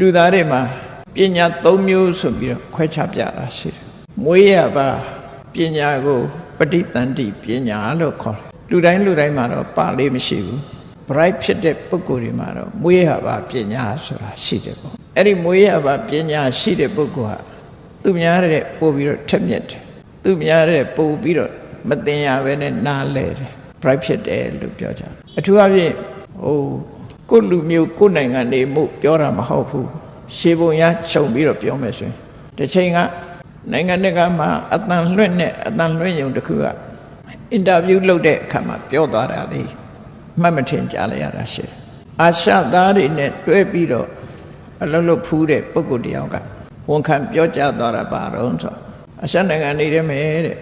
လူသားတွေမှာပညာ၃မျိုးဆိုပြီးတော့ခွဲခြားပြတာရှိတယ်မွေးရပါပညာကိုပဋိသန္တိပညာလို့ခေါ်တယ်လူတိုင်းမှာတော့ပါလေးမရှိဘူး bright ဖြစ်တဲ့ပုဂ္ဂိုလ်တွေမှာတော့မွေးရပါပညာဆိုတာရှိတယ်ပေါ့အဲ့ဒီမွေးရပါပညာရှိတဲ့ပုဂ္ဂိုလ်ဟာသူများတဲ့ပို့ပြီးတော့ထက်မြက်တယ်သူများတဲ့ပို့ပြီးတော့မတင်ရဘဲနဲ့နားလဲတယ် bright ဖြစ်တယ်လို့ပြောကြတယ်အထူးအဖြင့်ကိုလူမျိုးကိုနိုင်ငံနေမှုပြောတာမဟုတ်ဘူးရှေးပုံရခြုံပြီးတော့ပြောမယ်ဆိုရင်တစ်ချိန်ကနိုင်ငံတကာမှာအတန်လွှင့်ရုံတစ်ခုကအင်တာဗျူးလုပ်တဲ့အခါမှာပြောသွားတာလေမှတ်မထင်ကြလဲရတာရှိတယ်အာရှသားတွေနဲ့တွဲပြီးတော့အလုံးလုံးဖူးတဲ့ပုဂ္ဂိုလ်တယောက်ကဝန်ခံပြောကြားသွားတာပါတော့ဆိုအာရှနိုင်ငံနေတယ်မယ်တဲ့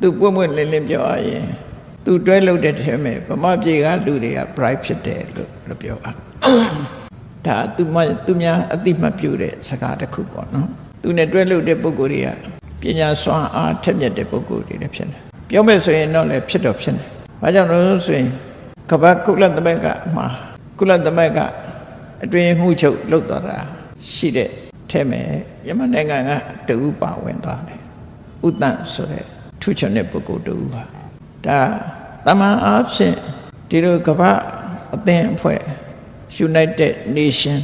သူပွင့်ပွင့်လင်းလင်းပြောရရင်သူတွဲလုပ်တဲ့ထဲမှာဗမာပြည်ကလူတွေက bright ဖြစ်တယ်လို့ပြောတာဒါသူများအတိမတ်ပြုတဲ့စကားတစ်ခုပေါ့နော်သူနဲ့တွဲလုပ်တဲ့ပုဂ္ဂိုလ်တွေကပညာစွမ်းအားထက်မြက်တဲ့ပုဂ္ဂိုလ်တွေလည်းဖြစ်တယ်ပြောမယ်ဆိုရင်တော့လည်းဖြစ်တော့ဖြစ်တယ်ဘာကြောင့်လဲဆိုရင်ကမ္ဘာကုလသမဂ္ဂမှာကုလသမဂ္ဂအတွင်းမှုချုပ်လုပ်သွားတာရှိတဲ့ထဲမှာမြန်မာနိုင်ငံကတူပါဝင်သွားတယ်ဥတ္တန်ဆိုတဲ့ထူးချွန်တဲ့ပုဂ္ဂိုလ်တူပါဒါတမန်အားဖြင့်ဒီလိုကမ္ဘာအသင်းအဖွဲ့ United Nation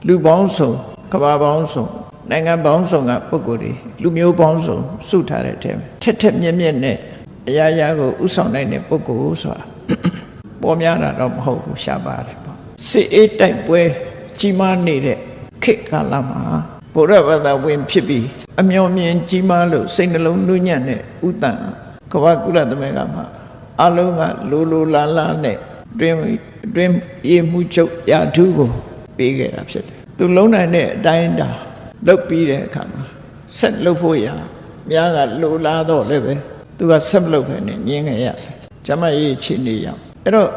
လူပေါင်းစုံကမ္ဘာပေါင်းစုံနိုင်ငံပေါင်းစုံကပုဂ္ဂိုလ်တွေလူမျိုးပေါင်းစုံစုထားတဲ့အထက်ထက်မြက်နဲ့အရာရာကိုဥဆောင်နိုင်တဲ့ပုဂ္ဂိုလ်ဆိုတာပေါ်များတာတော့မဟုတ်ဘူးရှားပါတယ်ပေါ့စစ်အေးတိုက်ပွဲကြီးမားနေတဲ့ခေတ်ကာလမှာဘုရားဘာသာဝင်ဖြစ်ပြီးအမျှော်မြင်ကြီးမားလို့စိတ်နှလုံးနှူးညံ့တဲ့ဥတ္တန်ကမ္ဘာကုလသမဂ္ဂမှာအလုံးကလိုလာနဲ့တွင်ရေမှုချုပ်ရာထူးကိုပေးခဲ့တာဖြစ်တယ်သူလုံးနိုင်တဲ့အတိုင်းတာလုပ်ပြီးတဲ့အခါမှာဆက်လုပ်ဖို့ရများကလိုလားတော့လည်းပဲသူကဆက်မလုပ်ပဲနဲ့ညင်းခဲ့ရတယ်ကျမရေးချီနေရအဲ့တော့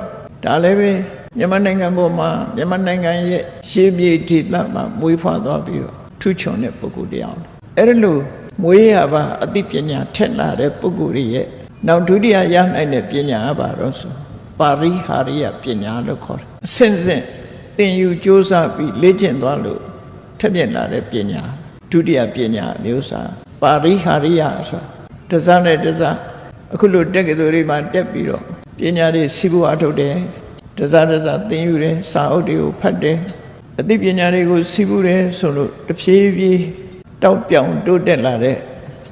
ဒါလည်းပဲမြန်မာနိုင်ငံပေါ်မှာမြန်မာနိုင်ငံရဲ့ရှေးမြေဒေသမှာမွေးဖွားသွားပြီးတော့ထူးချွန်တဲ့ပုဂ္ဂိုလ်တရားအဲ့ဒါလို့မွေးရပါအသိပညာထက်လာတဲ့ပုဂ္ဂိုလ်ရဲ့နောက်ဒုတိယရနိုင်တဲ့ပညာပါတော့ဆိုပါရိဟာရိယပညာလို့ခေါ်တယ်အစဉ်စဉ်သင်ယူကြိုးစားပြီးလေ့ကျင့်သွားလို့ထက်မြက်လာတဲ့ပညာဒုတိယပညာမျိုးစားပါရိဟာရိယဆိုတာတစားနဲ့တစားအခုလိုတက္ကသိုလ်တွေမှာတက်ပြီးတော့ပညာတွေစီးပွားထုတ်တယ်တစားသင်ယူတယ်စာအုပ်တွေကိုဖတ်တယ်အသိပညာတွေကိုစီးပူးတယ်ဆိုလို့တဖြည်းဖြည်းတောက်ပြောင်တိုးတက်လာတဲ့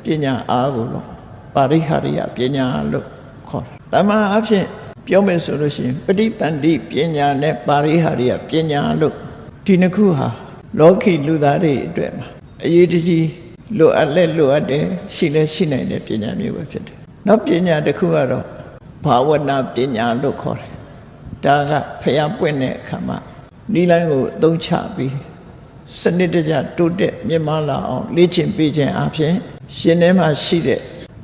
ပညာအားကိုတော့ပါရိဟာရိယပညာလို့ခေါ်တယ်။တမန်အဖြစ်ပြောမယ်ဆိုလို့ရှိရင်ပဋိသန္တိပညာနဲ့ပါရိဟာရိယပညာလို့ဒီနှစ်ခုဟာလောကီလူသားတွေအတွက်မှာအရေးတကြီးလိုအပ်တယ်ရှိနိုင်တဲ့ပညာမျိုးပဲဖြစ်တယ်။နောက်ပညာတစ်ခုကတော့ဘာဝနာပညာလို့ခေါ်တယ်။ဒါကဖျားပွင့်တဲ့အခါမှာနိလန်းကိုအသုံးချပြီးစနစ်တကျတိုးတက်မြင့်မားလာအောင်လေ့ကျင့်ပေးခြင်းအပြင်ရှင်ထဲမှာရှိတဲ့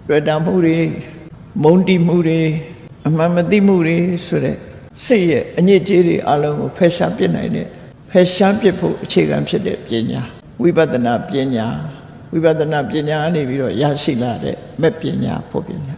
တွေ့တာမှုတွေမုန်းတိမှုတွေအမှန်မသိမှုတွေဆိုတဲ့စိတ်ရဲ့အညစ်အကြေးတွေအလုံးကိုဖယ်ရှားပြစ်နိုင်တဲ့ဖယ်ရှားပြစ်ဖို့အခြေခံဖြစ်တဲ့ပညာဝိပဿနာပညာကနေပြီးတော့ရရှိလာတဲ့မဲ့ပညာဖို့ပညာ